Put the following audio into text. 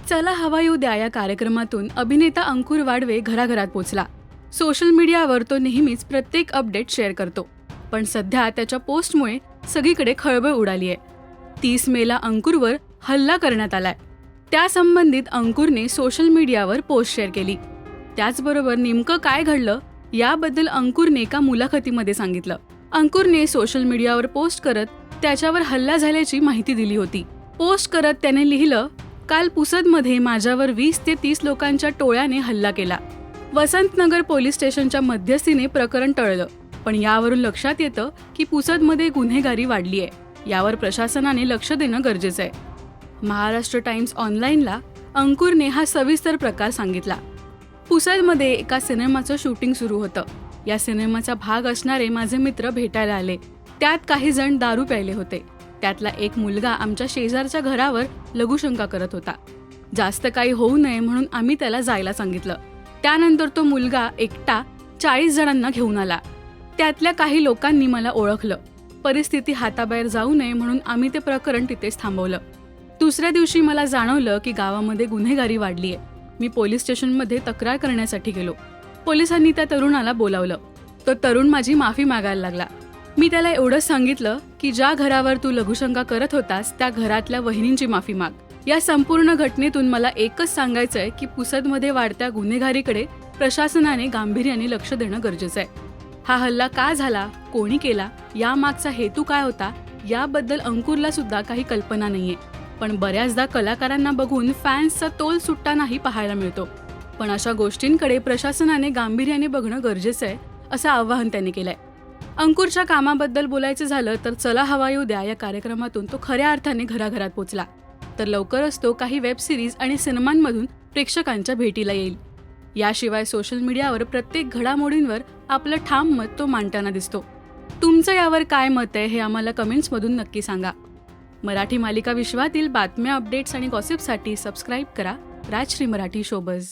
चला हवा येऊ द्या या कार्यक्रमातून अभिनेता अंकुर वाडवे घराघरात पोचला. सोशल मीडियावर तो नेहमीच प्रत्येक अपडेट शेअर करतो, पण सध्या त्याच्या पोस्टमुळे सगळीकडे खळबळ उडाली आहे. 30 मेला अंकुरवर हल्ला करण्यात आलाय. त्यासंबंधित अंकुरने सोशल मीडियावर पोस्ट शेअर केली. त्याचबरोबर नेमकं काय घडलं याबद्दल अंकुरने एका मुलाखतीमध्ये सांगितलं. अंकुरने सोशल मीडियावर पोस्ट करत त्याच्यावर हल्ला झाल्याची माहिती दिली होती. पोस्ट करत त्याने लिहिलं, काल पुसदमध्ये माझ्यावर 20 ते 30 लोकांच्या टोळ्याने हल्ला केला. वसंतनगर पोलीस स्टेशनच्या मध्यस्थीने प्रकरण टळलं, पण यावरून लक्षात येतं की पुसदमध्ये गुन्हेगारी वाढली आहे. यावर प्रशासनाने लक्ष देणं गरजेचं आहे. महाराष्ट्र टाइम्स ऑनलाईनला अंकुरने हा सविस्तर प्रकार सांगितला. पुसदमध्ये एका सिनेमाचं शूटिंग सुरू होतं. या सिनेमाचा भाग असणारे माझे मित्र भेटायला आले. त्यात काही जण दारू प्यायले होते. त्यातला एक मुलगा आमच्या शेजारच्या घरावर लघुशंका करत होता. जास्त काही होऊ नये म्हणून आम्ही त्याला जायला सांगितलं. त्यानंतर तो मुलगा एकटा 40 जणांना घेऊन आला. त्यातल्या काही लोकांनी मला ओळखलं. परिस्थिती हाताबाहेर जाऊ नये म्हणून आम्ही ते प्रकरण तिथेच थांबवलं. दुसऱ्या दिवशी मला जाणवलं की गावामध्ये गुन्हेगारी वाढली आहे. मी पोलीस स्टेशनमध्ये तक्रार करण्यासाठी गेलो. पोलिसांनी त्या तरुणाला बोलावलं. तो तरुण माझी माफी मागायला लागला. मी त्याला एवढंच सांगितलं की ज्या घरावर तू लघुशंका करत होतास त्या घरातल्या वहिनींची माफी माग. या संपूर्ण घटनेतून मला एकच सांगायचंय की पुसदमध्ये वाढत्या गुन्हेगारीकडे प्रशासनाने गांभीर्याने लक्ष देणं गरजेचं आहे. हा हल्ला का झाला, कोणी केला, यामागचा हेतू काय होता याबद्दल अंकुरला सुद्धा काही कल्पना नाहीये. पण बऱ्याचदा कलाकारांना बघून फॅन्सचा तोल सुटतानाही पाहायला मिळतो. पण अशा गोष्टींकडे प्रशासनाने गांभीर्याने बघणं गरजेचं आहे, असं आवाहन त्यांनी केलंय. अंकुरच्या कामाबद्दल बोलायचं झालं तर चला हवा येऊ द्या या कार्यक्रमातून तो खऱ्या अर्थाने घराघरात पोचला. तर लवकरच तो काही वेब सिरीज आणि सिनेमांमधून प्रेक्षकांच्या भेटीला येईल. याशिवाय सोशल मीडियावर प्रत्येक घडामोडींवर आपलं ठाम मत तो मांडताना दिसतो. तुमचं यावर काय मत आहे हे आम्हाला कमेंट्समधून नक्की सांगा. मराठी मालिका विश्वातील बातम्या, अपडेट्स आणि गॉसिपसाठी सबस्क्राईब करा राजश्री मराठी शोबज.